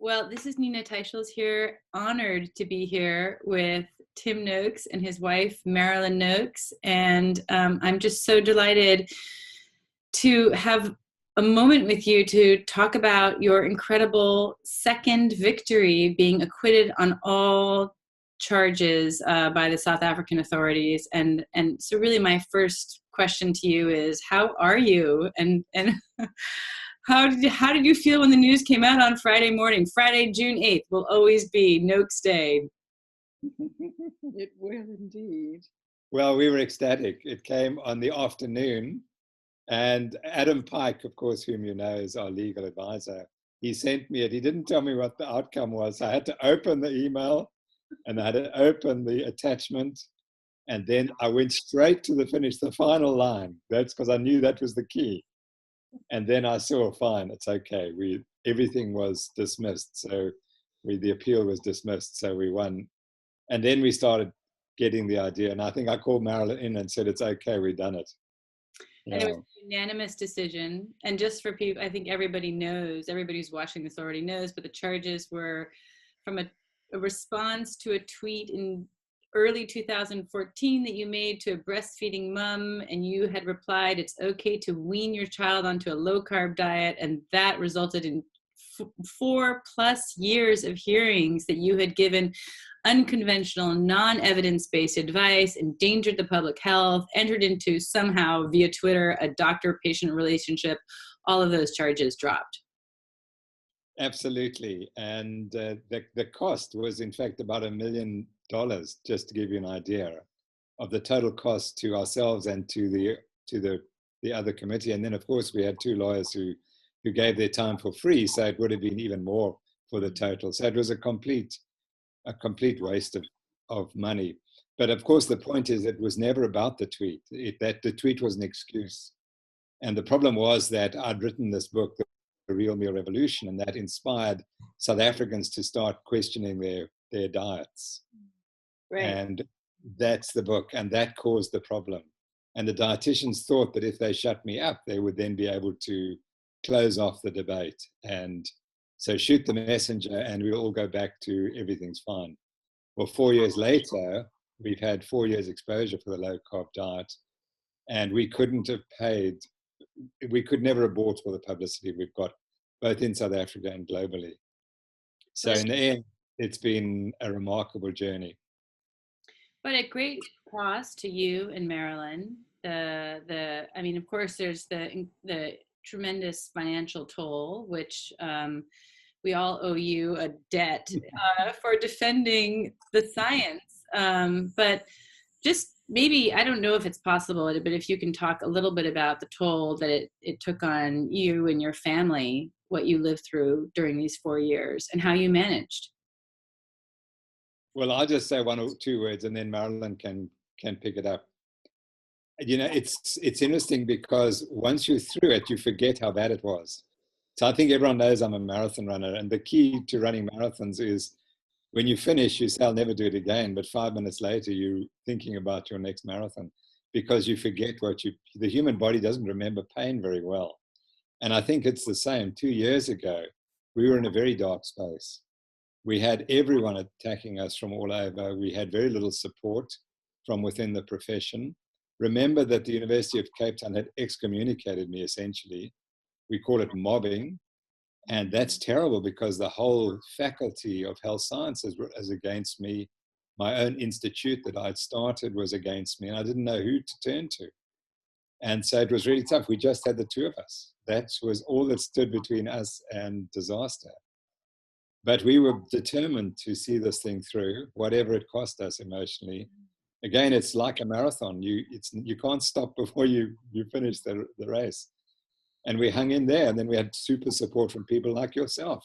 Well, this is Nina Teicholz here, honored to be here with Tim Noakes and his wife, Marilyn Noakes. And I'm just so delighted to have a moment with you to talk about your incredible second victory, being acquitted on all charges by the South African authorities. And so really my first question to you is, how are you? And how did you feel when the news came out on Friday morning? Friday, June 8th will always be Noakes Day. It will indeed. Well, we were ecstatic. It came on the afternoon, and Adam Pike, of course, whom you know is our legal advisor, he sent me it. He didn't tell me what the outcome was. I had to open the email, and I had to open the attachment, and then I went straight to the finish, the final line. That's because I knew that was the key. And then I saw, fine, it's okay. Everything was dismissed. So the appeal was dismissed. So we won. And then we started getting the idea. And I think I called Marilyn in and said, it's okay, we've done it. And it was a unanimous decision. And just for people, I think everybody knows, everybody who's watching this already knows, but the charges were from a response to a tweet in early 2014 that you made to a breastfeeding mom, and you had replied, it's okay to wean your child onto a low-carb diet, and that resulted in 4+ years of hearings that you had given unconventional, non-evidence-based advice, endangered the public health, entered into somehow via Twitter a doctor-patient relationship. All of those charges dropped. Absolutely. And the cost was, in fact, about $1 million, just to give you an idea of the total cost to ourselves and to the other committee. And then, of course, we had two lawyers who gave their time for free, so it would have been even more for the total. So it was a complete waste of money. But of course, the point is, it was never about the tweet. That the tweet was an excuse. And the problem was that I'd written this book, The Real Meal Revolution, and that inspired South Africans to start questioning their diets. Right. And that's the book, and that caused the problem. And the dietitians thought that if they shut me up, they would then be able to close off the debate. And so shoot the messenger, and we'll all go back to everything's fine. Well, 4 years later, we've had 4 years exposure for the low-carb diet, and we could never have bought all the publicity we've got, both in South Africa and globally. So in the end, it's been a remarkable journey. But at great cost to you and Marilyn. I mean, of course, there's the tremendous financial toll, which we all owe you a debt for defending the science. But just maybe, I don't know if it's possible, but if you can talk a little bit about the toll that it took on you and your family, what you lived through during these 4 years and how you managed. Well, I'll just say one or two words, and then Marilyn can pick it up. You know, it's interesting because once you're through it, you forget how bad it was. So I think everyone knows I'm a marathon runner, and the key to running marathons is when you finish, you say, I'll never do it again. But 5 minutes later, you're thinking about your next marathon because you forget the human body doesn't remember pain very well. And I think it's the same. 2 years ago, we were in a very dark space. We had everyone attacking us from all over. We had very little support from within the profession. Remember that the University of Cape Town had excommunicated me, essentially. We call it mobbing. And that's terrible because the whole faculty of health sciences was against me. My own institute that I'd started was against me, and I didn't know who to turn to. And so it was really tough. We just had the two of us. That was all that stood between us and disaster. But we were determined to see this thing through, whatever it cost us emotionally. Again, it's like a marathon. You can't stop before you finish the race. And we hung in there, and then we had super support from people like yourself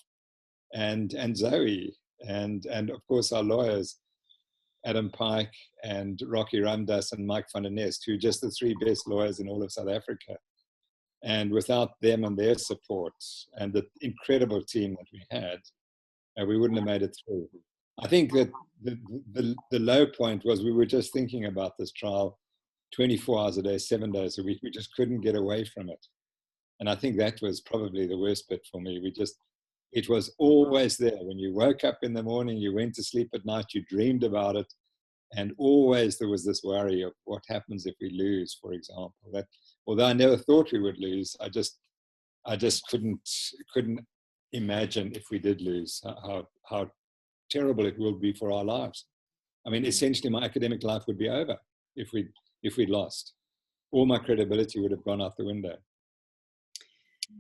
and Zoe and of course our lawyers, Adam Pike and Rocky Ramdas and Mike van der Nest, who are just the three best lawyers in all of South Africa. And without them and their support and the incredible team that we had, we wouldn't have made it through. I think that the low point was we were just thinking about this trial 24 hours a day, 7 days a week. We just couldn't get away from it. And I think that was probably the worst bit for me. It was always there. When you woke up in the morning, you went to sleep at night, you dreamed about it. And always there was this worry of what happens if we lose, for example. That, although I never thought we would lose, I just couldn't imagine if we did lose how terrible it will be for our lives. I mean, essentially, my academic life would be over if we'd lost. All my credibility would have gone out the window.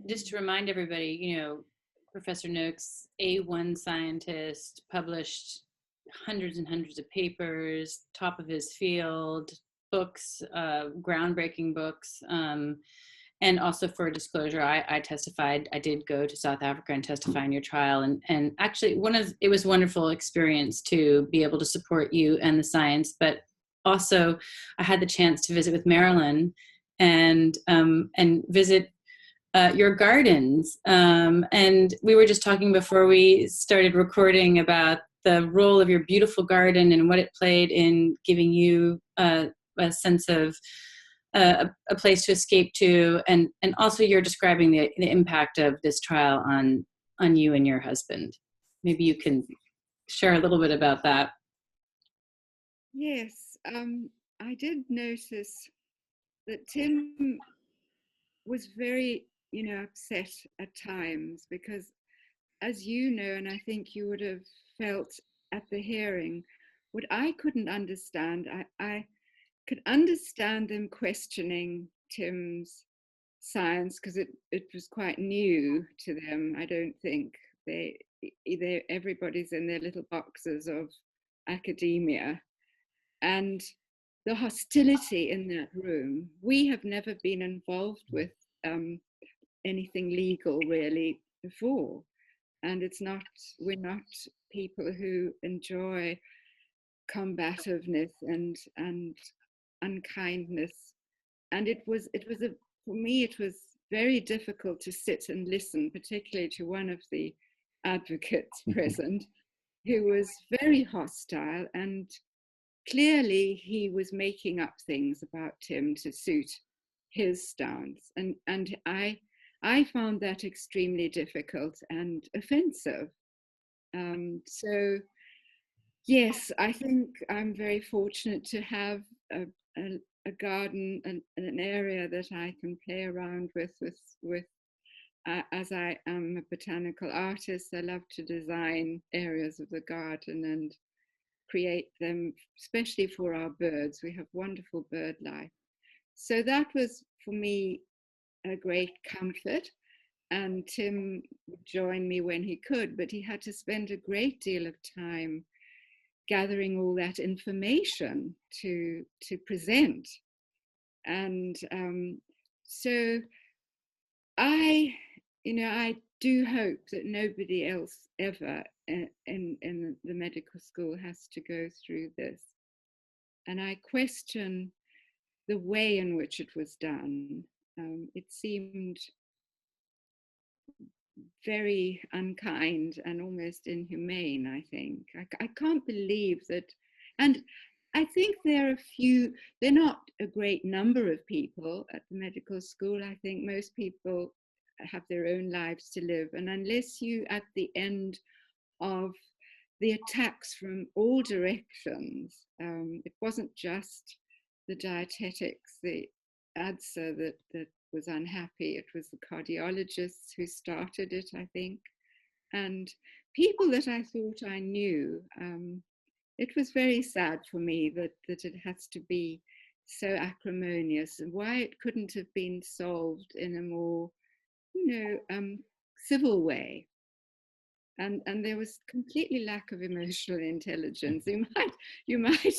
Just to remind everybody, you know, Professor Noakes, A1 scientist, published hundreds and hundreds of papers, top of his field, books, groundbreaking books. And also, for disclosure, I testified. I did go to South Africa and testify in your trial. And actually, it was a wonderful experience to be able to support you and the science. But also, I had the chance to visit with Marilyn and visit your gardens. And we were just talking before we started recording about the role of your beautiful garden and what it played in giving you a sense of a place to escape to, and also you're describing the impact of this trial on you and your husband. Maybe you can share a little bit about that. Yes, I did notice that Tim was very, upset at times because, as you know, and I think you would have felt at the hearing, what I couldn't understand, I could understand them questioning Tim's science because it was quite new to them. I don't think everybody's in their little boxes of academia, and the hostility in that room. We have never been involved with anything legal really before, and we're not people who enjoy combativeness and unkindness. And for me it was very difficult to sit and listen, particularly to one of the advocates present, who was very hostile, and clearly he was making up things about Tim to suit his stance, and I found that extremely difficult and offensive. So yes, I think I'm very fortunate to have a garden and an area that I can play around with as I am a botanical artist. I love to design areas of the garden and create them, especially for our birds. We have wonderful bird life. So that was, for me, a great comfort. And Tim would join me when he could, but he had to spend a great deal of time gathering all that information to present. And so I do hope that nobody else ever in the medical school has to go through this. And I question the way in which it was done. It seemed very unkind and almost inhumane, I think. I can't believe that. And I think they're not a great number of people at the medical school. I think most people have their own lives to live. And unless you, at the end of the attacks from all directions, it wasn't just the dietetics, the ADSA that was unhappy. It was the cardiologists who started it, I think, and people that I thought I knew. It was very sad for me that it has to be so acrimonious, and why it couldn't have been solved in a more, civil way. And there was completely lack of emotional intelligence. You might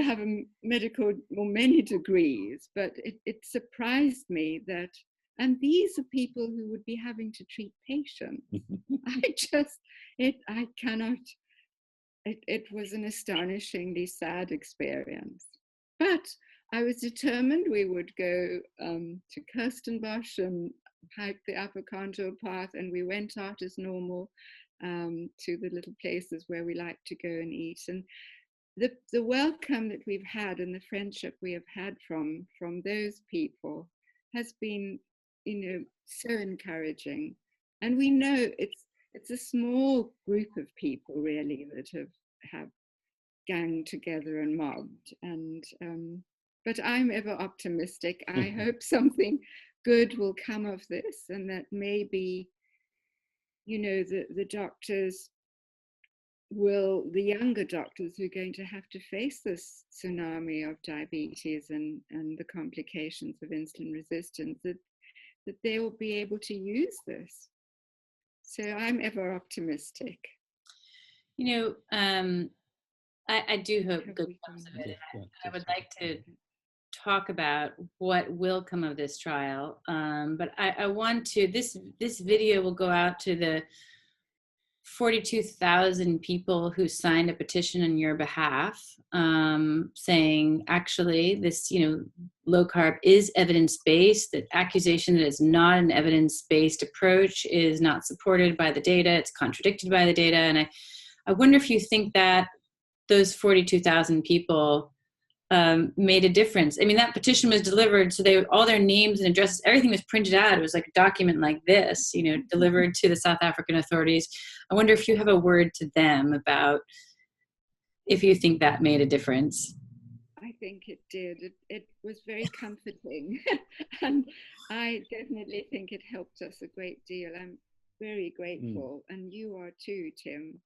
have a medical or many degrees, but it surprised me that, and these are people who would be having to treat patients. I cannot, it was an astonishingly sad experience. But I was determined we would go to Kirstenbosch and hike the Upper Contour Path, and we went out as normal to the little places where we like to go and eat. And the welcome that we've had and the friendship we have had from those people has been, so encouraging. And we know it's a small group of people really that have ganged together and mobbed. And but I'm ever optimistic. I hope something good will come of this, and that maybe, you know, the doctors will, the younger doctors who are going to have to face this tsunami of diabetes and the complications of insulin resistance, that they will be able to use this. So I'm ever optimistic. You know, I do hope good comes of it. I would like to talk about what will come of this trial, but I want to, this video will go out to the 42,000 people who signed a petition on your behalf, saying, actually, this, you know, low carb is evidence-based. The accusation that it's not an evidence-based approach is not supported by the data. It's contradicted by the data. And I wonder if you think that those 42,000 people made a difference. I mean, that petition was delivered, so all their names and addresses, everything was printed out. It was like a document like this, you know, delivered to the South African authorities. I wonder if you have a word to them about if you think that made a difference. I think it did. It was very comforting. And I definitely think it helped us a great deal. I'm very grateful. And you are too, Tim.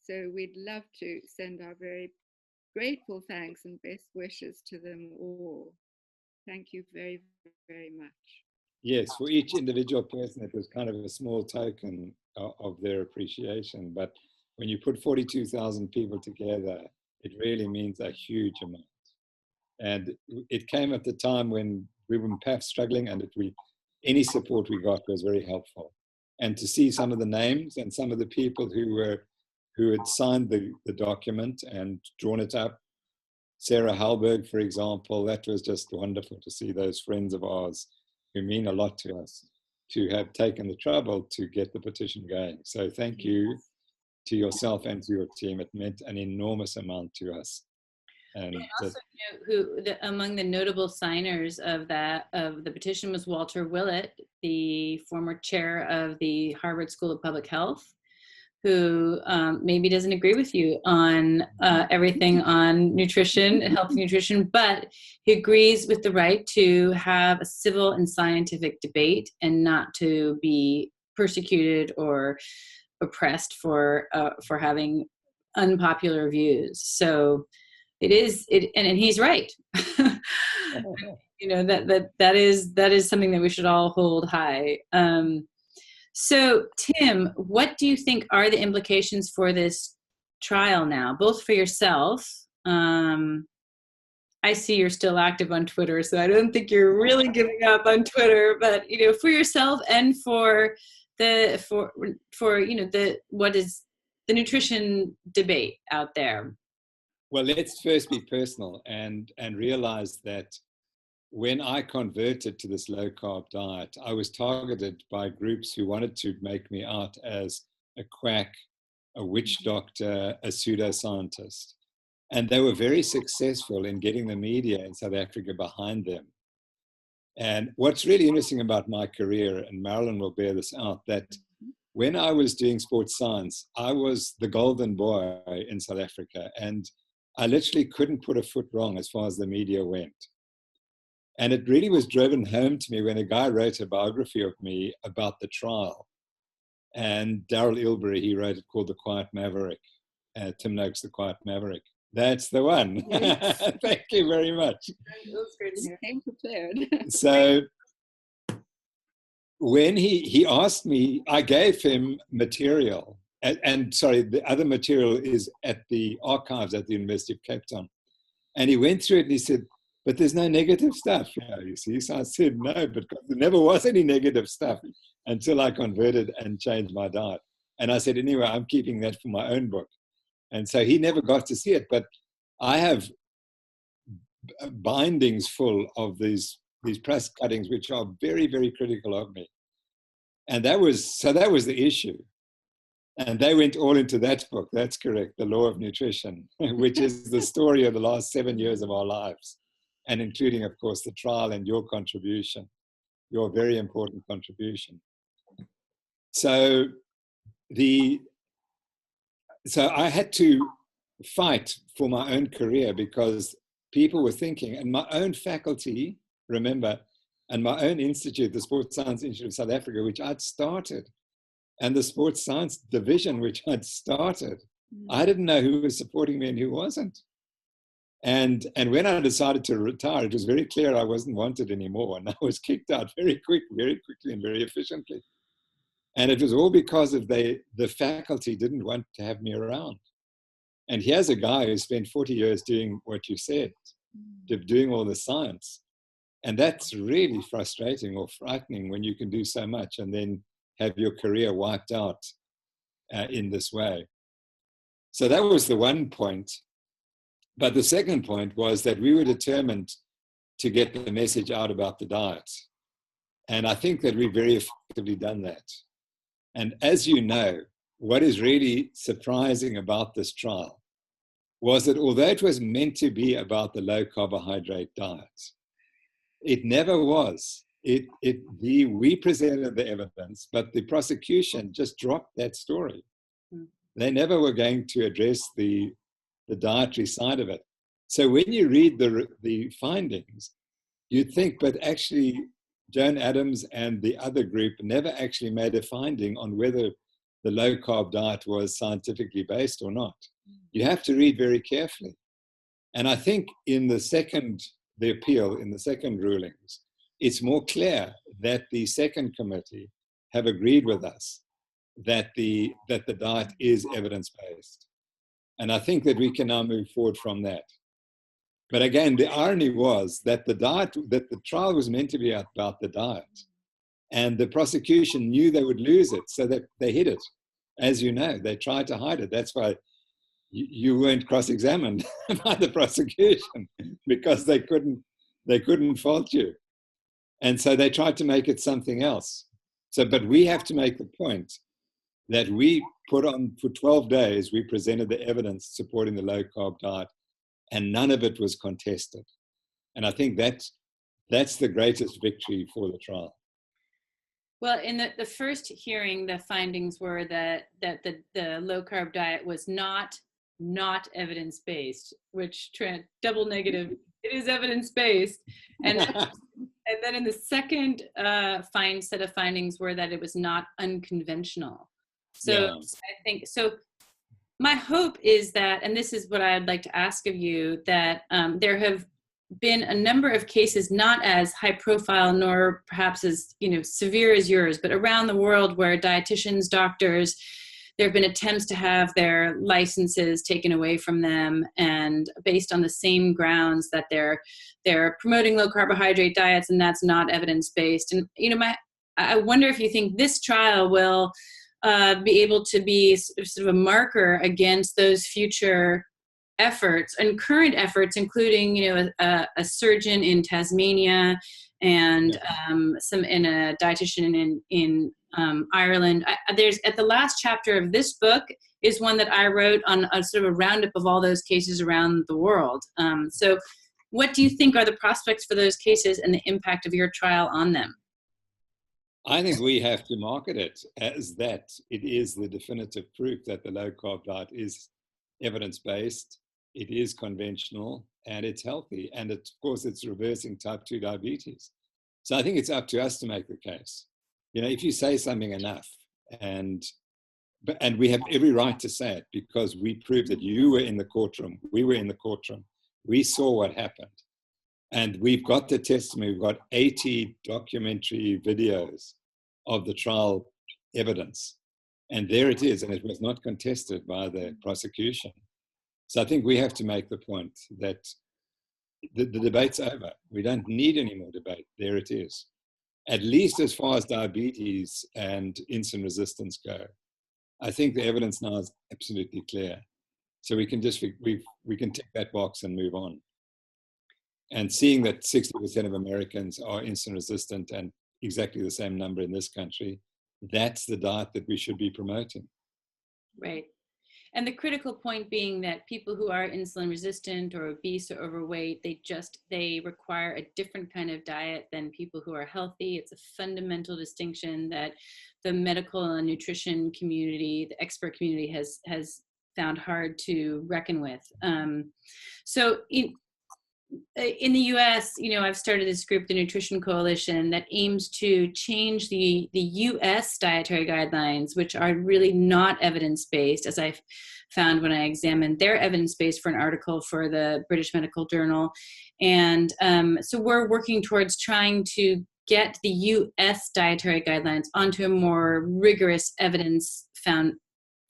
So we'd love to send our very grateful thanks and best wishes to them all. Thank you very, very much. Yes, for each individual person, it was kind of a small token of their appreciation. But when you put 42,000 people together, it really means a huge amount. And it came at the time when we were perhaps struggling, and any support we got was very helpful. And to see some of the names and some of the people who had signed the document and drawn it up, Sarah Halberg, for example, that was just wonderful to see those friends of ours who mean a lot to us, to have taken the trouble to get the petition going. So thank you to yourself and to your team. It meant an enormous amount to us. And also, among the notable signers of the petition was Walter Willett, the former chair of the Harvard School of Public Health, who maybe doesn't agree with you on everything on nutrition, healthy nutrition, but he agrees with the right to have a civil and scientific debate and not to be persecuted or oppressed for having unpopular views. So it is, and he's right. You know, that is something that we should all hold high. So, Tim, what do you think are the implications for this trial now, both for yourself? I see you're still active on Twitter, so I don't think you're really giving up on Twitter, but, you know, for yourself and for you know, what is the nutrition debate out there? Well, let's first be personal and realize that when I converted to this low-carb diet, I was targeted by groups who wanted to make me out as a quack, a witch doctor, a pseudoscientist. And they were very successful in getting the media in South Africa behind them. And what's really interesting about my career, and Marilyn will bear this out, that when I was doing sports science, I was the golden boy in South Africa. And I literally couldn't put a foot wrong as far as the media went. And it really was driven home to me when a guy wrote a biography of me about the trial. And Daryl Ilbery, he wrote it called The Quiet Maverick. Tim Noakes, The Quiet Maverick. That's the one. Yes. Thank you very much. You came prepared. So when he asked me, I gave him material. And sorry, the other material is at the archives at the University of Cape Town. And he went through it and he said, but there's no negative stuff, you see. So I said, no, but there never was any negative stuff until I converted and changed my diet. And I said, anyway, I'm keeping that for my own book. And so he never got to see it. But I have bindings full of these press cuttings, which are very, very critical of me. And that was the issue. And they went all into that book. That's correct, The Law of Nutrition, which is the story of the last 7 years of our lives. And including, of course, the trial and your contribution, your very important contribution. So so I had to fight for my own career because people were thinking, and my own faculty, remember, and my own institute, the Sports Science Institute of South Africa, which I'd started, and the Sports Science Division, which I'd started, I didn't know who was supporting me and who wasn't. And when I decided to retire, it was very clear I wasn't wanted anymore, and I was kicked out very quickly and very efficiently. And it was all because of the faculty didn't want to have me around. And here's a guy who spent 40 years doing what you said, doing all the science. And that's really frustrating or frightening when you can do so much and then have your career wiped out in this way. So that was the one point. But the second point was that we were determined to get the message out about the diet. And I think that we've very effectively done that. And as you know, what is really surprising about this trial was that although it was meant to be about the low carbohydrate diet, it never was. We presented the evidence, but the prosecution just dropped that story. They never were going to address the dietary side of it. So when you read the findings, you'd think, but actually Joan Adams and the other group never actually made a finding on whether the low-carb diet was scientifically based or not. You have to read very carefully. And I think in the appeal, in the second rulings, it's more clear that the second committee have agreed with us that the diet is evidence-based. And I think that we can now move forward from that. But again, the irony was that the trial was meant to be about the diet. And the prosecution knew they would lose it, so that they hid it. As you know, they tried to hide it. That's why you weren't cross-examined by the prosecution, because they couldn't fault you. And so they tried to make it something else. But we have to make the point that we put on, for 12 days, we presented the evidence supporting the low-carb diet, and none of it was contested. And I think that's the greatest victory for the trial. Well, in the first hearing, the findings were that the low-carb diet was not evidence-based, which double negative, it is evidence-based. And then in the second set of findings were that it was not unconventional. So yeah. I think, so my hope is that, and this is what I'd like to ask of you, that there have been a number of cases, not as high profile nor perhaps as severe as yours, but around the world where dietitians, doctors, there have been attempts to have their licenses taken away from them, and based on the same grounds that they're promoting low carbohydrate diets, and that's not evidence-based. And I wonder if you think this trial will be able to be sort of a marker against those future efforts and current efforts, including a surgeon in Tasmania and a dietitian in Ireland. There's, at the last chapter of this book is one that I wrote on a sort of a roundup of all those cases around the world. So what do you think are the prospects for those cases and the impact of your trial on them? I think we have to market it as that. It is the definitive proof that the low-carb diet is evidence-based, it is conventional, and it's healthy. And of course, it's reversing type 2 diabetes. So I think it's up to us to make the case. If you say something enough, and we have every right to say it, because we proved that you were in the courtroom, we were in the courtroom, we saw what happened. And we've got the testimony, we've got 80 documentary videos of the trial evidence. And there it is, and it was not contested by the prosecution. So I think we have to make the point that the debate's over. We don't need any more debate. There it is. At least as far as diabetes and insulin resistance go, I think the evidence now is absolutely clear. So we can we can tick that box and move on. And seeing that 60% of Americans are insulin resistant, and exactly the same number in this country, that's the diet that we should be promoting. Right. And the critical point being that people who are insulin resistant or obese or overweight, they require a different kind of diet than people who are healthy. It's a fundamental distinction that the medical and nutrition community, the expert community has found hard to reckon with. So in the US, I've started this group, the Nutrition Coalition, that aims to change the US dietary guidelines, which are really not evidence-based, as I've found when I examined their evidence-based for an article for the British Medical Journal. And so we're working towards trying to get the US dietary guidelines onto a more rigorous evidence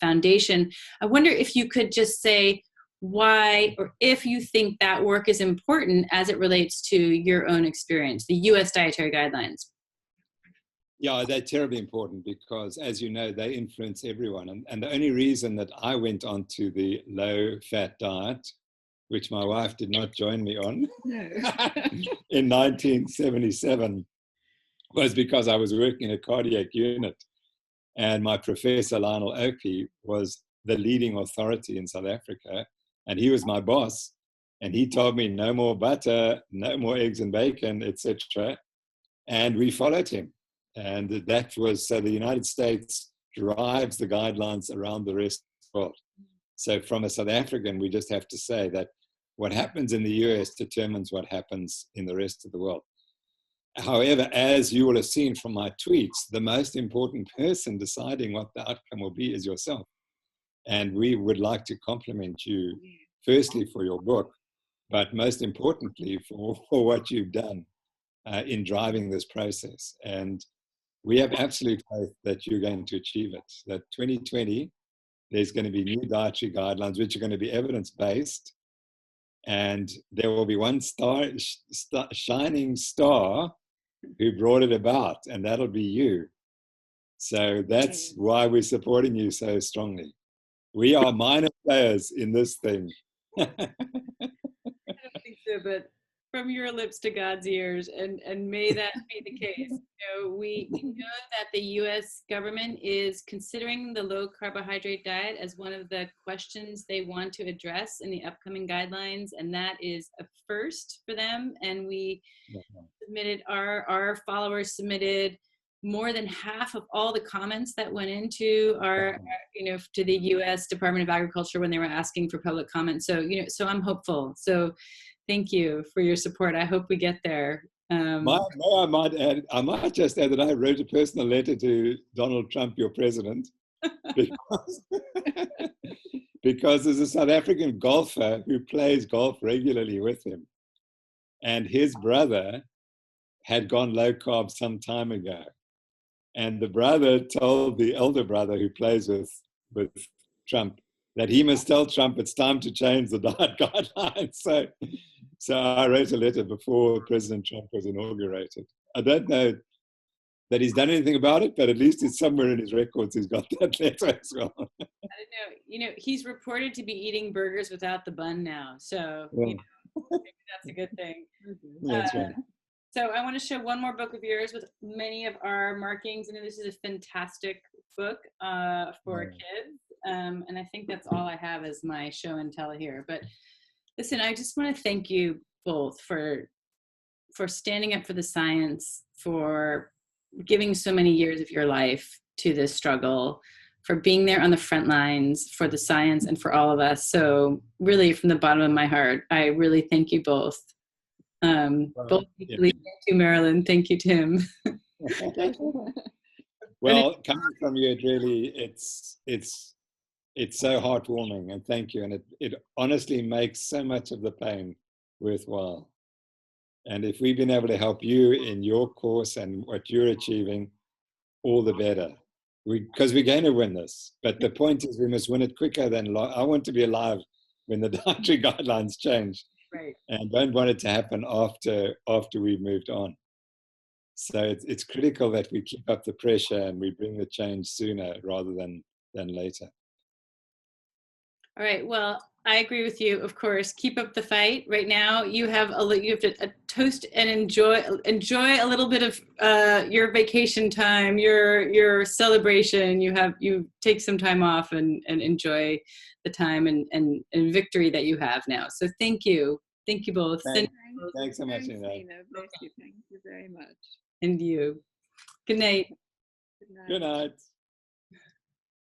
foundation. I wonder if you could just say why, or if you think that work is important as it relates to your own experience, the US dietary guidelines. Yeah, they're terribly important because, as you know, they influence everyone. And the only reason that I went on to the low-fat diet, which my wife did not join me on, in 1977, was because I was working in a cardiac unit. And my professor, Lionel Oakey, was the leading authority in South Africa. And he was my boss. And he told me no more butter, no more eggs and bacon, etc. And we followed him. And that was, so the United States drives the guidelines around the rest of the world. So from a South African, we just have to say that what happens in the US determines what happens in the rest of the world. However, as you will have seen from my tweets, the most important person deciding what the outcome will be is yourself. And we would like to compliment you, firstly, for your book, but most importantly, for what you've done in driving this process. And we have absolute faith that you're going to achieve it. That 2020, there's going to be new dietary guidelines, which are going to be evidence-based. And there will be one shining star who brought it about, and that'll be you. So that's why we're supporting you so strongly. We are minor players in this thing. I don't think so, but from your lips to God's ears, and may that be the case. We know that the U.S. government is considering the low carbohydrate diet as one of the questions they want to address in the upcoming guidelines, and that is a first for them. And we submitted, our followers submitted more than half of all the comments that went into to the U.S. Department of Agriculture when they were asking for public comment. So, so I'm hopeful. So thank you for your support. I hope we get there. I might just add that I wrote a personal letter to Donald Trump, your president, because there's a South African golfer who plays golf regularly with him. And his brother had gone low carb some time ago. And the brother told the elder brother who plays with Trump that he must tell Trump it's time to change the diet guidelines. So I wrote a letter before President Trump was inaugurated. I don't know that he's done anything about it, but at least it's somewhere in his records he's got that letter as well. I don't know. He's reported to be eating burgers without the bun now. So maybe that's a good thing. That's right. So I want to show one more book of yours with many of our markings. This is a fantastic book for kids. And I think that's all I have as my show and tell here. But listen, I just want to thank you both for standing up for the science, for giving so many years of your life to this struggle, for being there on the front lines for the science and for all of us. So really, from the bottom of my heart, I really thank you both. Both equally. Thank you, Marilyn. Thank you, Tim. Well, coming from you, it really, it's so heartwarming, and thank you. And it honestly makes so much of the pain worthwhile. And if we've been able to help you in your course and what you're achieving, all the better. Because we're going to win this. But the point is we must win it quicker than I want to be alive when the dietary guidelines change. Right. And don't want it to happen after we've moved on. So it's critical that we keep up the pressure and we bring the change sooner rather than later. All right. Well, I agree with you. Of course, keep up the fight. Right now, you have to toast and enjoy a little bit of your vacation time, your celebration. You take some time off and enjoy the time and victory that you have now. So thank you both. Thanks so much, Nina. Bless you. Thank you very much. And you. Good night. Good night. Good night.